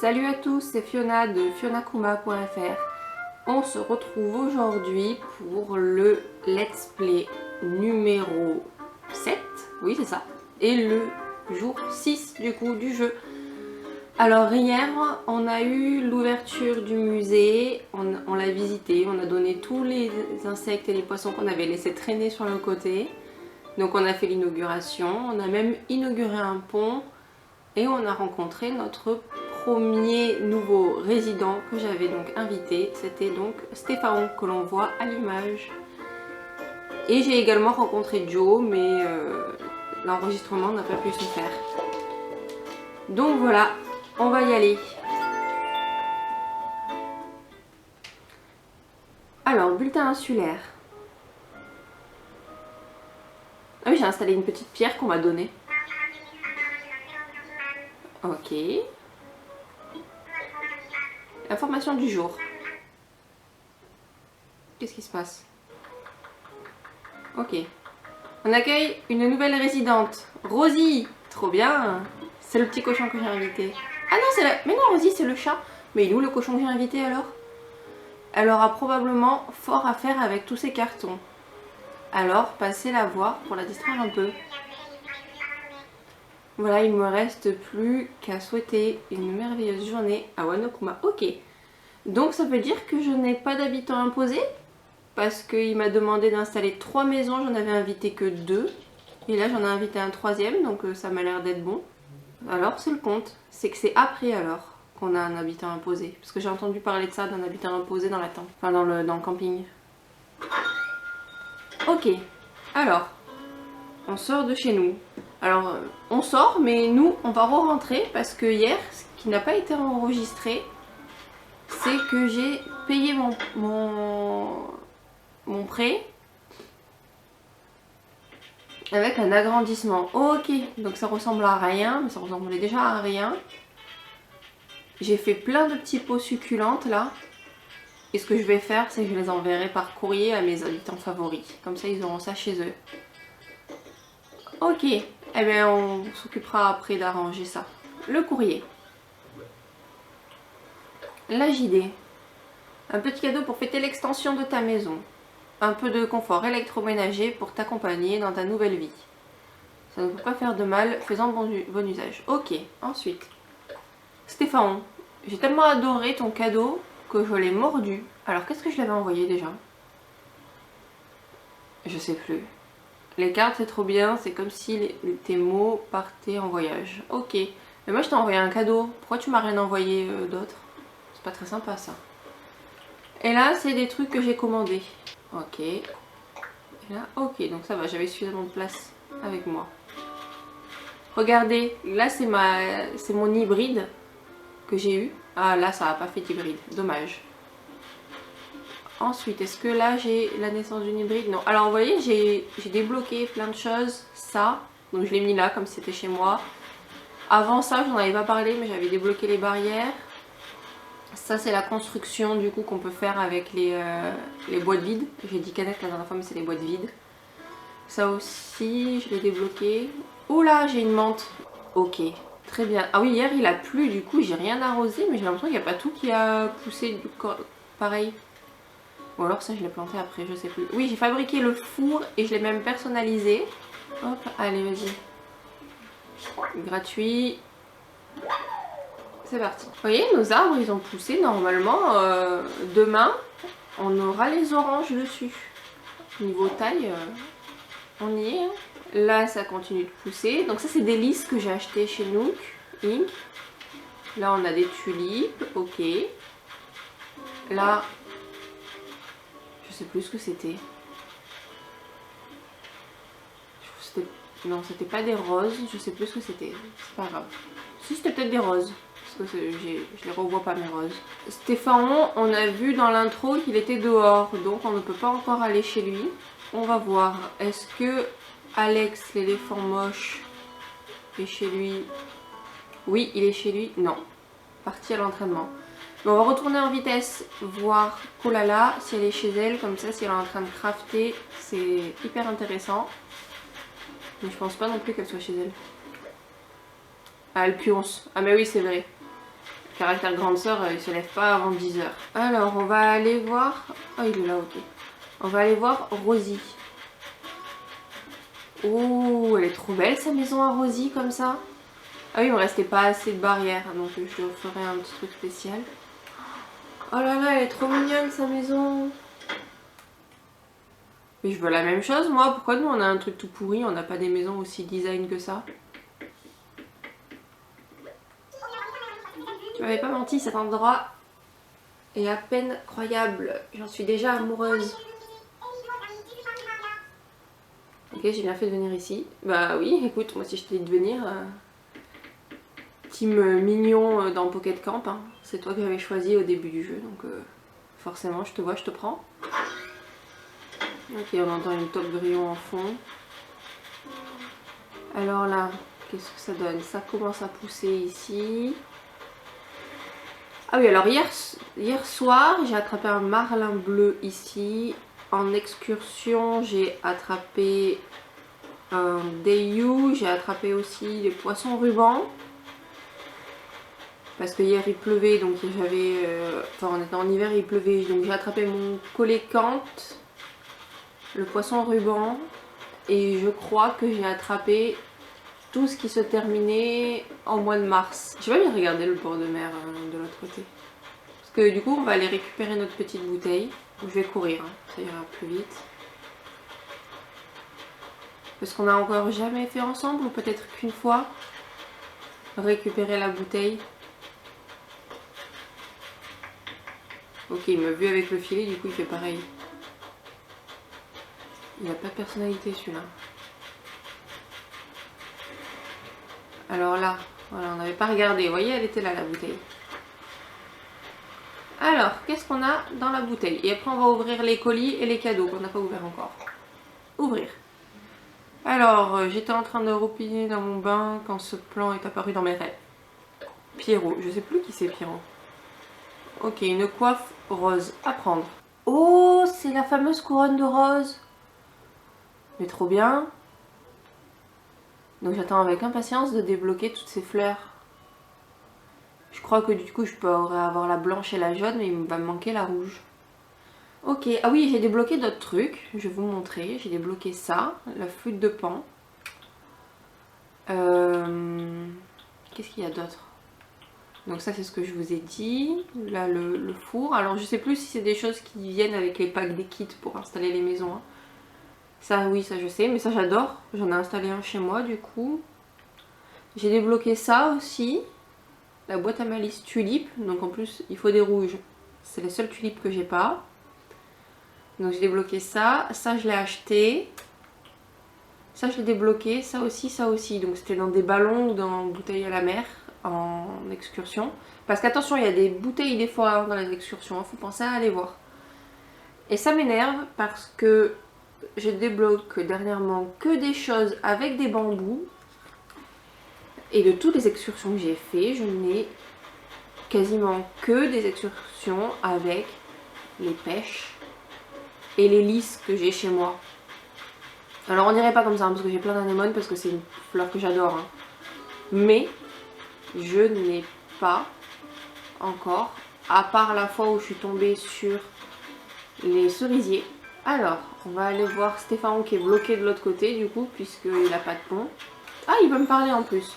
Salut à tous, c'est Fiona de fionakuma.fr. On se retrouve aujourd'hui pour le let's play numéro 7, oui c'est ça, et le jour 6 du coup du jeu. Alors hier, on a eu l'ouverture du musée, on l'a visité, on a donné tous les insectes et les poissons qu'on avait laissés traîner sur le côté. Donc on a fait l'inauguration, on a même inauguré un pont et on a rencontré notre premier nouveau résident que j'avais donc invité. C'était donc Stéphane que l'on voit à l'image. Et j'ai également rencontré Joe, mais l'enregistrement n'a pas pu se faire. Donc voilà, on va y aller. Alors, bulletin insulaire. Ah oui, j'ai installé une petite pierre qu'on m'a donnée. Ok. Information du jour. Qu'est-ce qui se passe? Ok. On accueille une nouvelle résidente. Rosie. Trop bien. C'est le petit cochon que j'ai invité. Ah non, c'est la... Mais non, Rosie, c'est le chat. Mais il est où le cochon que j'ai invité alors? Elle aura probablement fort à faire avec tous ces cartons. Alors, passez la voir pour la distraire un peu. Voilà, il me reste plus qu'à souhaiter une merveilleuse journée à Wano-kuma. Ok. Donc ça veut dire que je n'ai pas d'habitants imposés? Parce qu'il m'a demandé d'installer 3 maisons, j'en avais invité que 2. Et là j'en ai invité un 3e, donc ça m'a l'air d'être bon. Alors c'est le compte. C'est que c'est après alors qu'on a un habitant imposé. Parce que j'ai entendu parler de ça, d'un habitant imposé dans la tente. Enfin dans le camping. Ok. Alors, on sort de chez nous. Alors, on sort, mais nous, on va re-rentrer parce que hier, ce qui n'a pas été enregistré, c'est que j'ai payé mon prêt avec un agrandissement. Ok, donc ça ressemble à rien, mais ça ressemblait déjà à rien. J'ai fait plein de petits pots succulentes là. Et ce que je vais faire, c'est que je les enverrai par courrier à mes habitants favoris. Comme ça, ils auront ça chez eux. Ok, eh bien on s'occupera après d'arranger ça. Le courrier. La JD. Un petit cadeau pour fêter l'extension de ta maison. Un peu de confort électroménager pour t'accompagner dans ta nouvelle vie. Ça ne peut pas faire de mal, faisant bon usage. Ok, ensuite. Stéphane, j'ai tellement adoré ton cadeau que je l'ai mordu. Alors qu'est-ce que je l'avais envoyé déjà? Je sais plus. Les cartes c'est trop bien, c'est comme si tes mots partaient en voyage. Ok, mais moi je t'ai envoyé un cadeau, pourquoi tu m'as rien envoyé d'autre? C'est pas très sympa ça. Et là c'est des trucs que j'ai commandés. Ok. Et là, ok, donc ça va, j'avais suffisamment de place avec moi. Regardez, là c'est mon hybride que j'ai eu. Ah là ça n'a pas fait d'hybride, dommage. Ensuite, est-ce que là j'ai la naissance d'une hybride? Non. Alors vous voyez, j'ai débloqué plein de choses. Ça, donc je l'ai mis là comme si c'était chez moi. Avant ça, je n'en avais pas parlé, mais j'avais débloqué les barrières. Ça c'est la construction du coup qu'on peut faire avec les boîtes vides. J'ai dit canettes la dernière fois, mais c'est les boîtes vides. Ça aussi, je l'ai débloqué. Oh là, j'ai une menthe. Ok, très bien. Ah oui, hier il a plu, du coup j'ai rien arrosé, mais j'ai l'impression qu'il n'y a pas tout qui a poussé du pareil. Ou alors ça je l'ai planté après, je sais plus. Oui, j'ai fabriqué le four et je l'ai même personnalisé. Hop, allez vas-y. Gratuit. C'est parti. Vous voyez, nos arbres ils ont poussé normalement. Demain, on aura les oranges dessus. Niveau taille, on y est. Hein. Là ça continue de pousser. Donc ça c'est des lys que j'ai acheté chez Nook Inc. Là on a des tulipes, ok. Là... je sais plus ce que c'était. Non, c'était pas des roses, je sais plus ce que c'était. C'est pas grave. Si, c'était peut-être des roses. Parce que je les revois pas mes roses. Stéphane, on a vu dans l'intro qu'il était dehors. Donc on ne peut pas encore aller chez lui. On va voir. Est-ce que Alex, l'éléphant moche, est chez lui? Oui, il est chez lui. Non. Parti à l'entraînement. Mais on va retourner en vitesse, voir Kolala, si elle est chez elle, comme ça si elle est en train de crafter, c'est hyper intéressant. Mais je pense pas non plus qu'elle soit chez elle. Ah, elle pionce. Ah mais oui, c'est vrai. caractère grande sœur, il se lève pas avant 10 h. Alors, on va aller voir... Oh, il est là, ok. On va aller voir Rosie. Oh, elle est trop belle sa maison à Rosie comme ça. Ah oui, il me restait pas assez de barrières, donc je ferai un petit truc spécial. Oh là là, elle est trop mignonne sa maison. Mais je veux la même chose moi, pourquoi nous on a un truc tout pourri, on n'a pas des maisons aussi design que ça? Tu m'avais pas menti, cet endroit est à peine croyable. J'en suis déjà amoureuse. Ok, j'ai bien fait de venir ici. Bah oui, écoute, moi si je t'ai dit de venir... Team mignon dans Pocket Camp, hein. C'est toi que j'avais choisi au début du jeu, donc forcément je te vois, je te prends. Ok, on entend une top grillon en fond. Alors là, qu'est-ce que ça donne? Ça commence à pousser ici. Ah oui, alors hier soir, j'ai attrapé un marlin bleu ici. En excursion, j'ai attrapé un dayu. J'ai attrapé aussi des poissons rubans. Parce que hier il pleuvait, donc j'avais... enfin, on était en hiver et il pleuvait. Donc j'ai attrapé mon colécante, le poisson ruban. Et je crois que j'ai attrapé tout ce qui se terminait en mois de mars. Je vais bien regarder le bord de mer de l'autre côté. Parce que du coup on va aller récupérer notre petite bouteille. Je vais courir, hein, ça ira plus vite. Parce qu'on a encore jamais fait ensemble, ou peut-être qu'une fois. Récupérer la bouteille. Ok, il m'a vu avec le filet, du coup il fait pareil. Il n'a pas de personnalité celui-là. Alors là, voilà, on n'avait pas regardé. Vous voyez, elle était là la bouteille. Alors, qu'est-ce qu'on a dans la bouteille? Et après on va ouvrir les colis et les cadeaux qu'on n'a pas ouverts encore. Ouvrir. Alors, j'étais en train de roupiller dans mon bain quand ce plan est apparu dans mes rêves. Pierrot, je sais plus qui c'est Pierrot. Ok, une coiffe rose. À prendre. Oh, c'est la fameuse couronne de rose. Mais trop bien. Donc j'attends avec impatience de débloquer toutes ces fleurs. Je crois que du coup je pourrais avoir la blanche et la jaune, mais il va me manquer la rouge. Ok, ah oui, j'ai débloqué d'autres trucs. Je vais vous montrer. J'ai débloqué ça, la flûte de Pan. Qu'est-ce qu'il y a d'autre? Donc ça c'est ce que je vous ai dit. Là le four. Alors je sais plus si c'est des choses qui viennent avec les packs des kits pour installer les maisons. Hein. Ça oui, ça je sais, mais ça j'adore. J'en ai installé un chez moi du coup. J'ai débloqué ça aussi. La boîte à malice tulipe. Donc en plus il faut des rouges. C'est les seules tulipes que j'ai pas. Donc j'ai débloqué ça. Ça je l'ai acheté. Ça je l'ai débloqué. Ça aussi, ça aussi. Donc c'était dans des ballons ou dans bouteilles à la mer en excursion. Parce qu'attention, il y a des bouteilles des fois dans les excursions. Il faut penser à aller voir. Et ça m'énerve parce que je débloque dernièrement que des choses avec des bambous. Et de toutes les excursions que j'ai fait, je n'ai quasiment que des excursions avec les pêches et les lys que j'ai chez moi. Alors on dirait pas comme ça hein, parce que j'ai plein d'anémones parce que c'est une fleur que j'adore. Hein. Mais je n'ai pas encore, à part la fois où je suis tombée sur les cerisiers. Alors, on va aller voir Stéphane qui est bloqué de l'autre côté du coup, puisqu'il n'a pas de pont. Ah, il veut me parler en plus.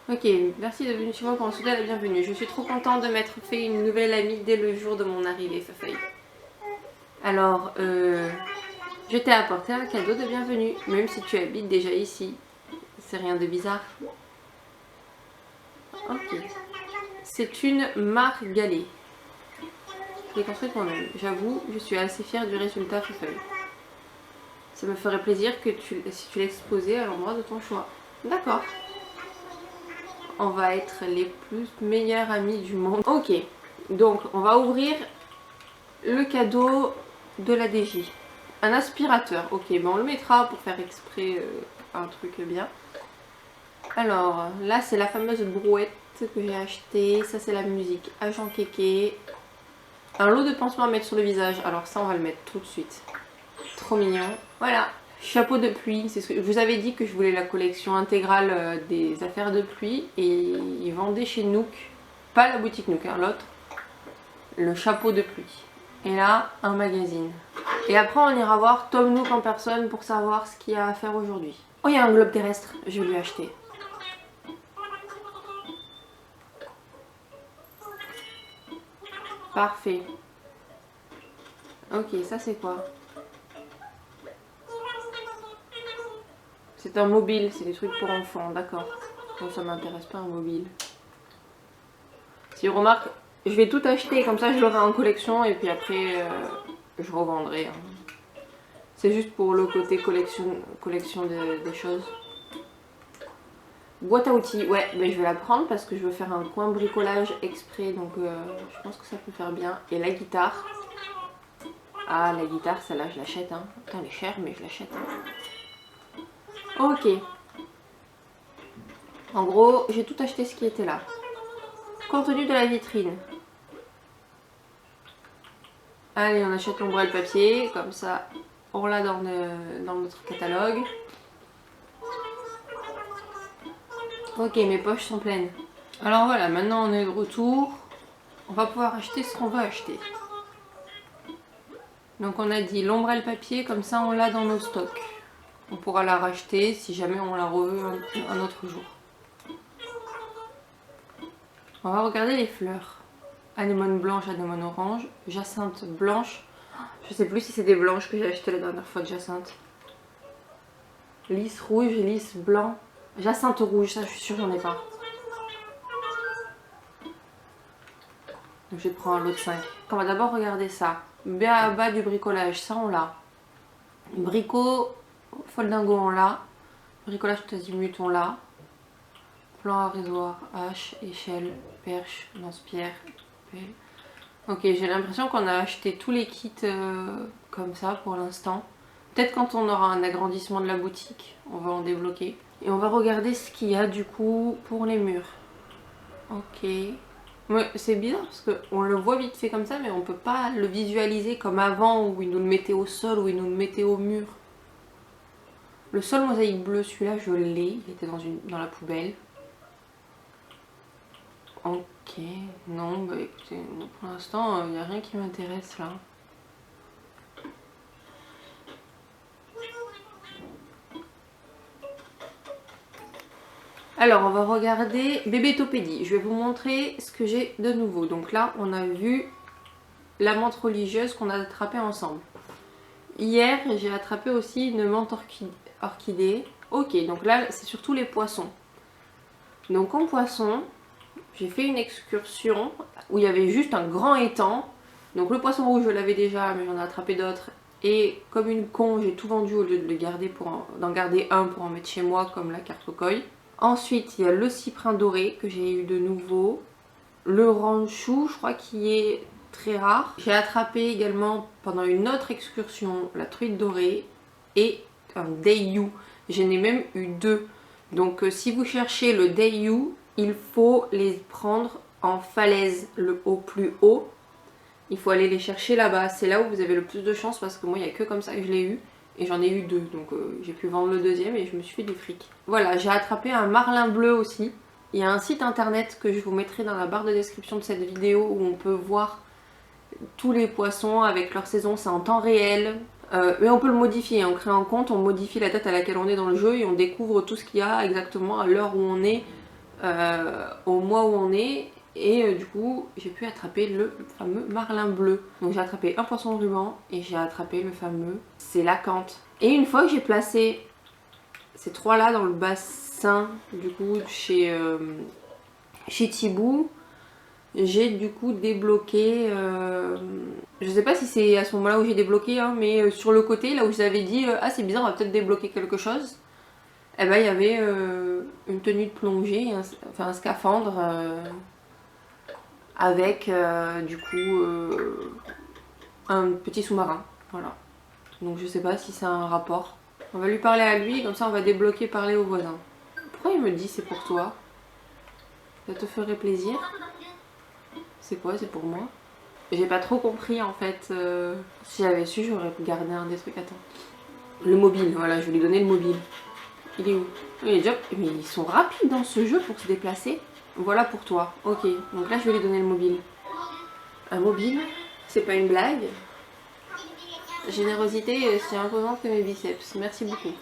Ok, merci de venir chez moi pour me souhaiter la bienvenue. Je suis trop contente de m'être fait une nouvelle amie dès le jour de mon arrivée, Fafeuille. Alors, je t'ai apporté un cadeau de bienvenue, même si tu habites déjà ici. C'est rien de bizarre. Ok. C'est une margalée. Je l'ai construite moi-même. J'avoue, je suis assez fière du résultat, Fafeuille. Ça me ferait plaisir que si tu l'exposais à l'endroit de ton choix. D'accord. On va être les plus meilleurs amis du monde. Ok, donc on va ouvrir le cadeau de la DJ. Un aspirateur. Ok, ben on le mettra pour faire exprès un truc bien. Alors, là c'est la fameuse brouette que j'ai achetée. Ça c'est la musique Agent Kéké. Un lot de pansements à mettre sur le visage. Alors ça on va le mettre tout de suite. Trop mignon. Voilà. Chapeau de pluie, c'est ce que je vous avais dit que je voulais la collection intégrale des affaires de pluie et ils vendaient chez Nook, pas la boutique Nook, hein, l'autre, le chapeau de pluie. Et là, un magazine. Et après, on ira voir Tom Nook en personne pour savoir ce qu'il y a à faire aujourd'hui. Oh, il y a un globe terrestre, je vais lui acheter. Parfait. Ok, ça c'est quoi? C'est un mobile, c'est des trucs pour enfants, d'accord. Bon, ça m'intéresse pas un mobile. Si vous remarquez, je vais tout acheter, comme ça je l'aurai en collection et puis après je revendrai. Hein. C'est juste pour le côté collection des choses. Boîte à outils, ouais, mais je vais la prendre parce que je veux faire un coin bricolage exprès, donc je pense que ça peut faire bien. Et la guitare. Ah, la guitare, celle-là, je l'achète. Hein. Putain, elle est chère, mais je l'achète. Hein. Ok. En gros, j'ai tout acheté ce qui était là. Contenu de la vitrine. Allez, on achète l'ombrelle papier, comme ça, on l'a dans notre catalogue. Ok, mes poches sont pleines. Alors voilà, maintenant on est de retour. On va pouvoir acheter ce qu'on va acheter. Donc on a dit l'ombrelle papier, comme ça on l'a dans nos stocks. On pourra la racheter si jamais on la reveut un autre jour. On va regarder les fleurs. Anémone blanche, anémone orange, jacinthe blanche. Je sais plus si c'est des blanches que j'ai acheté la dernière fois de jacinthe. Lys rouge, lys blanc. Jacinthe rouge, ça je suis sûre j'en ai pas. Donc je vais prendre l'autre 5. On va d'abord regarder ça. B.A.B.A. du bricolage, ça on l'a. Bricot, foldingo on l'a. Bricolage tout azimut on l'a. Plan arrosoir, hache, échelle, perche, lance-pierre, pelle. Ok, j'ai l'impression qu'on a acheté tous les kits comme ça pour l'instant. Peut-être quand on aura un agrandissement de la boutique, on va en débloquer. Et on va regarder ce qu'il y a du coup pour les murs. Ok. Ouais, c'est bizarre parce qu'on le voit vite fait comme ça, mais on peut pas le visualiser comme avant où ils nous le mettaient au sol, où ils nous le mettaient au mur. Le sol mosaïque bleu, celui-là je l'ai, il était dans la poubelle. Ok, non, bah écoutez, pour l'instant, il n'y a rien qui m'intéresse là. Alors, on va regarder Bébétopédie. Je vais vous montrer ce que j'ai de nouveau. Donc là, on a vu la menthe religieuse qu'on a attrapée ensemble. Hier, j'ai attrapé aussi une menthe orchidée. Ok, donc là, c'est surtout les poissons. Donc en poisson, j'ai fait une excursion où il y avait juste un grand étang. Donc le poisson rouge, je l'avais déjà, mais j'en ai attrapé d'autres. Et comme une con, j'ai tout vendu au lieu de le garder d'en garder un pour en mettre chez moi, comme la carte au koi. Ensuite, il y a le cyprin doré que j'ai eu de nouveau. Le ranchou, je crois qu'il est très rare. J'ai attrapé également pendant une autre excursion la truite dorée et un dayu. J'en ai même eu deux. Donc si vous cherchez le dayu, il faut les prendre en falaise, au plus haut. Il faut aller les chercher là-bas. C'est là où vous avez le plus de chance parce que moi, il n'y a que comme ça que je l'ai eu. Et j'en ai eu deux, donc j'ai pu vendre le deuxième et je me suis fait du fric. Voilà, j'ai attrapé un marlin bleu aussi. Il y a un site internet que je vous mettrai dans la barre de description de cette vidéo où on peut voir tous les poissons avec leur saison, c'est en temps réel. Mais on peut le modifier, on crée un compte, on modifie la date à laquelle on est dans le jeu et on découvre tout ce qu'il y a exactement à l'heure où on est, au mois où on est. Et du coup, j'ai pu attraper le fameux marlin bleu. Donc j'ai attrapé un poisson ruban et j'ai attrapé le fameux sélacanthe. Et une fois que j'ai placé ces trois là dans le bassin, du coup, chez Thibou, j'ai du coup débloqué, je sais pas si c'est à ce moment là où j'ai débloqué, hein, mais sur le côté, là où je vous avais dit, ah c'est bizarre, on va peut-être débloquer quelque chose. Et ben il y avait une tenue de plongée, enfin un scaphandre. Avec du coup un petit sous-marin, voilà. Donc je sais pas si c'est un rapport. On va lui parler à lui, comme ça on va débloquer parler aux voisins. Pourquoi il me dit c'est pour toi? Ça te ferait plaisir? C'est quoi? C'est pour moi? J'ai pas trop compris en fait. Si j'avais su, j'aurais gardé un des trucs. Attends. Le mobile, voilà, je vais lui donner le mobile. Il est où? Il est déjà... Mais ils sont rapides dans ce jeu pour se déplacer. Voilà pour toi. Ok, donc là je vais lui donner le mobile. Un mobile? C'est pas une blague? Générosité aussi imposante que mes biceps. Merci beaucoup.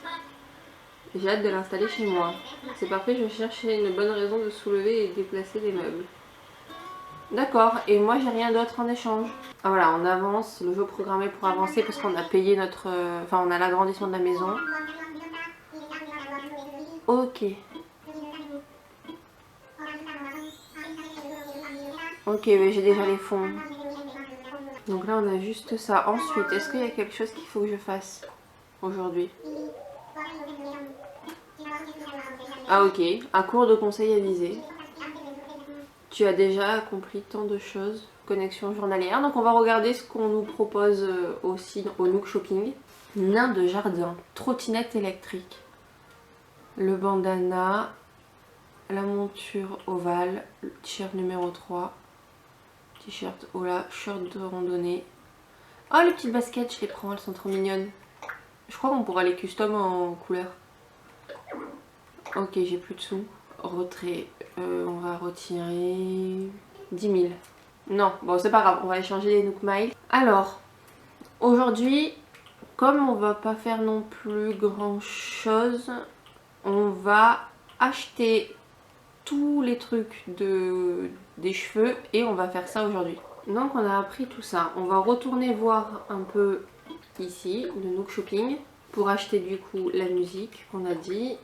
J'ai hâte de l'installer chez moi. C'est parfait, je cherchais une bonne raison de soulever et déplacer les meubles. D'accord, et moi j'ai rien d'autre en échange. Ah voilà, on avance, le jeu programmé pour avancer parce qu'on a payé notre... Enfin, on a l'agrandissement de la maison. Ok. Ok, mais j'ai déjà les fonds. Donc là, on a juste ça. Ensuite, est-ce qu'il y a quelque chose qu'il faut que je fasse aujourd'hui? Ah ok, un cours de conseil avisé. Tu as déjà accompli tant de choses. Connexion journalière. Donc on va regarder ce qu'on nous propose aussi au Nook Shopping. Nain de jardin, trottinette électrique, le bandana, la monture ovale, le t-shirt numéro 3, t-shirt Ola, shirt de randonnée. Oh, les petites baskets, je les prends, elles sont trop mignonnes. Je crois qu'on pourra les custom en couleur. Ok, j'ai plus de sous. Retrait, on va retirer 10 000. Non, bon c'est pas grave, on va échanger les Nook Miles. Alors, aujourd'hui, comme on va pas faire non plus grand chose, on va acheter tous les trucs des cheveux et on va faire ça aujourd'hui. Donc on a appris tout ça. On va retourner voir un peu ici, le Nook Shopping, pour acheter du coup la musique qu'on a dit.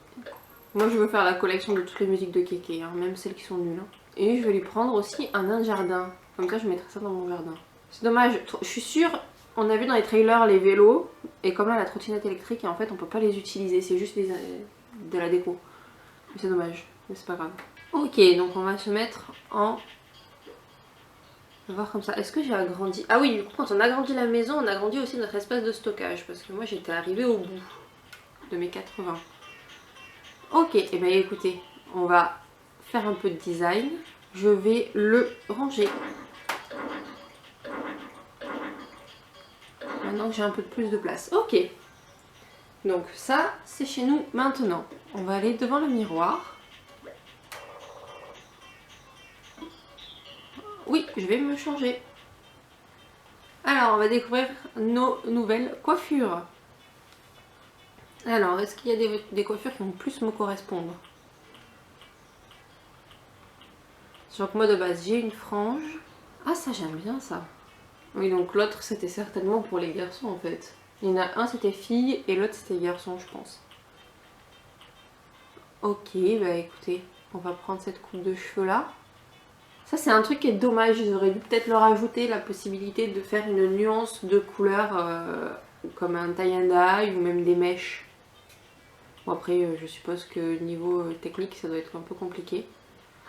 Moi je veux faire la collection de toutes les musiques de Kéké, hein, même celles qui sont nulles. Hein. Et je vais lui prendre aussi un nain de jardin. Comme ça je mettrai ça dans mon jardin. C'est dommage, je suis sûre, on a vu dans les trailers les vélos, et comme là la trottinette électrique, et en fait on peut pas les utiliser, c'est juste de la déco. C'est dommage, mais c'est pas grave. Ok, donc on va se mettre en... On va voir comme ça. Est-ce que j'ai agrandi? Ah oui, quand on agrandit la maison, on agrandit aussi notre espace de stockage, parce que moi j'étais arrivée au bout de mes 80. Ok, et bien écoutez, on va faire un peu de design. Je vais le ranger. Maintenant que j'ai un peu plus de place. Ok. Donc ça, c'est chez nous maintenant. On va aller devant le miroir. Oui, je vais me changer. Alors, on va découvrir nos nouvelles coiffures. Alors, est-ce qu'il y a des coiffures qui vont plus me correspondre? Sachant que moi de base, j'ai une frange. Ah, ça j'aime bien ça. Oui, donc l'autre c'était certainement pour les garçons en fait. Il y en a un c'était fille et l'autre c'était garçon je pense. Ok, bah écoutez, on va prendre cette coupe de cheveux là. Ça c'est un truc qui est dommage, ils auraient dû peut-être leur ajouter la possibilité de faire une nuance de couleur comme un tie and dye ou même des mèches. Bon après je suppose que niveau technique ça doit être un peu compliqué.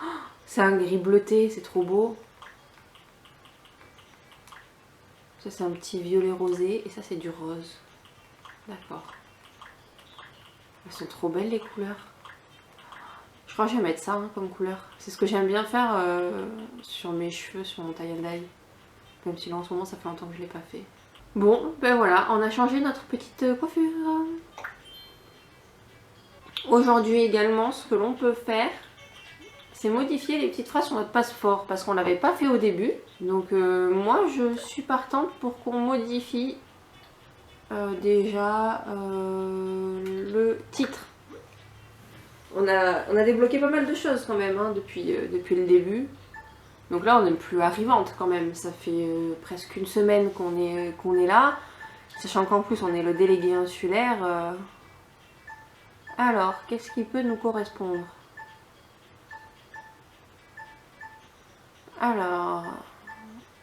Oh, c'est un gris bleuté, c'est trop beau. Ça c'est un petit violet rosé et ça c'est du rose. D'accord. Elles sont trop belles les couleurs. Je crois que je vais mettre ça hein, comme couleur. C'est ce que j'aime bien faire sur mes cheveux, sur mon tie and dye. Même si là en ce moment ça fait longtemps que je ne l'ai pas fait. Bon, ben voilà, on a changé notre petite coiffure. Aujourd'hui également, ce que l'on peut faire, c'est modifier les petites phrases sur notre passeport. Parce qu'on ne l'avait pas fait au début. Donc moi je suis partante pour qu'on modifie déjà le titre. On a débloqué pas mal de choses quand même hein, depuis le début. Donc là on n'est plus arrivante quand même. Ça fait presque une semaine qu'on est là. Sachant qu'en plus on est le délégué insulaire. Alors, qu'est-ce qui peut nous correspondre? Alors,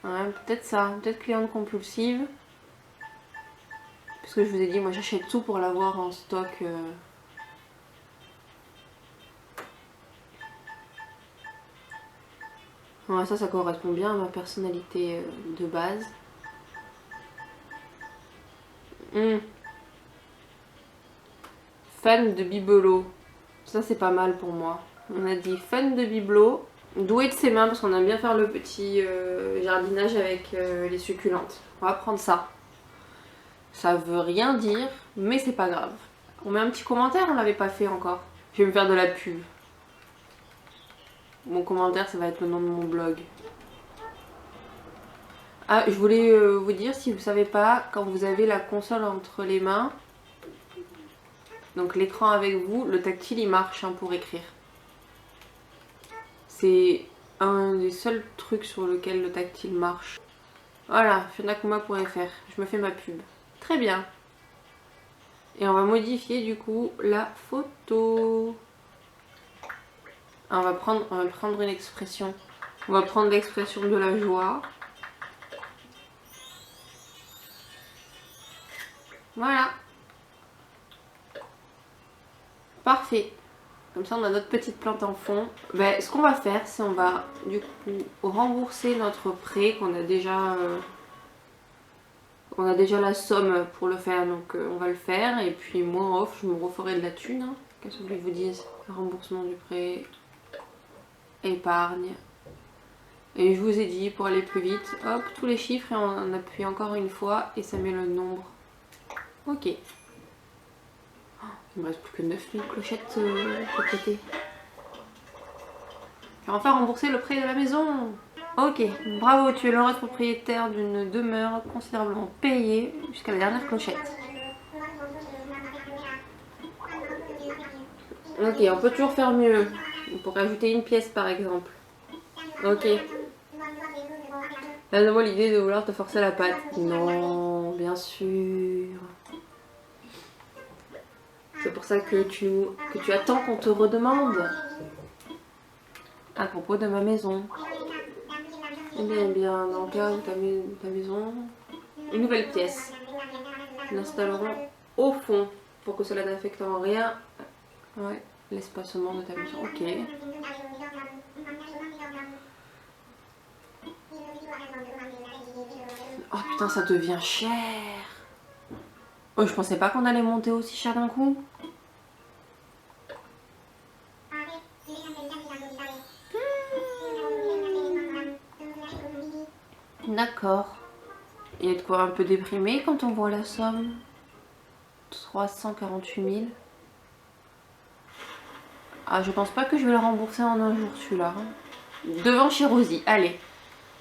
ouais, peut-être ça, peut-être cliente compulsive. Parce que je vous ai dit, moi j'achète tout pour l'avoir en stock. Ouais, ça correspond bien à ma personnalité de base. Fan de bibelot. Ça c'est pas mal pour moi. On a dit fan de bibelot. Doué de ses mains parce qu'on aime bien faire le petit jardinage avec les succulentes. On va prendre ça. Ça veut rien dire, mais c'est pas grave. On met un petit commentaire, on l'avait pas fait encore. Je vais me faire de la pub. Mon commentaire, ça va être le nom de mon blog. Ah, je voulais vous dire, si vous savez pas, quand vous avez la console entre les mains, donc l'écran avec vous, le tactile il marche hein, pour écrire. C'est un des seuls trucs sur lequel le tactile marche. Voilà, fionakuma.fr, je me fais ma pub. Très bien. Et on va modifier du coup la photo. On va prendre une expression. On va prendre l'expression de la joie. Voilà. Parfait. Comme ça on a notre petite plante en fond. Ben, ce qu'on va faire, c'est on va du coup rembourser notre prêt qu'on a déjà... on a déjà la somme pour le faire, donc on va le faire. Et puis moi en off, je me referai de la thune. Hein. Qu'est-ce que je vous dise? Remboursement du prêt. Épargne. Et je vous ai dit, pour aller plus vite, hop, tous les chiffres et on appuie encore une fois et ça met le nombre. Ok. Oh, il me reste plus que 9000 clochettes de côté. Je vais enfin rembourser le prêt de la maison. Ok, bravo, tu es l'heureux propriétaire d'une demeure considérablement payée jusqu'à la dernière clochette. Ok, on peut toujours faire mieux. On pourrait ajouter une pièce par exemple. Ok. Donne-moi l'idée de vouloir te forcer la patte. Non, bien sûr. C'est pour ça que tu attends qu'on te redemande. À propos de ma maison. Eh bien, dans le cas où ta maison, une nouvelle pièce. Nous l'installerons au fond pour que cela n'affecte en rien l'espacement de ta maison. Ok. Oh putain, ça devient cher. Oh, je pensais pas qu'on allait monter aussi cher d'un coup. D'accord. Il y a de quoi un peu déprimer quand on voit la somme. 348 000. Ah, je pense pas que je vais le rembourser en un jour celui-là. Devant chez Rosie, allez.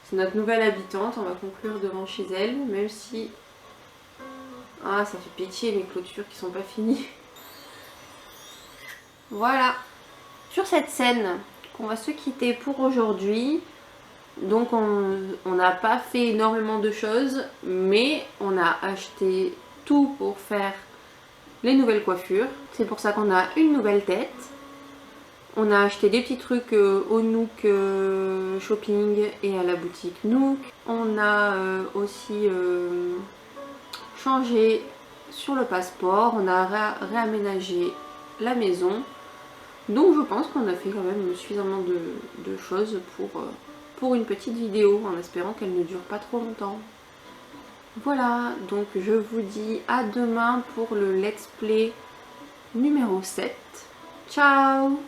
C'est notre nouvelle habitante, on va conclure devant chez elle, même si... Ah, ça fait pitié mes clôtures qui sont pas finies. Voilà. Sur cette scène, on va se quitter pour aujourd'hui. Donc on n'a pas fait énormément de choses, mais on a acheté tout pour faire les nouvelles coiffures. C'est pour ça qu'on a une nouvelle tête. On a acheté des petits trucs au Nook Shopping et à la boutique Nook. On a aussi changé sur le passeport. On a réaménagé la maison. Donc je pense qu'on a fait quand même suffisamment de choses pour une petite vidéo, en espérant qu'elle ne dure pas trop longtemps. Voilà, donc je vous dis à demain pour le let's play numéro 7. Ciao!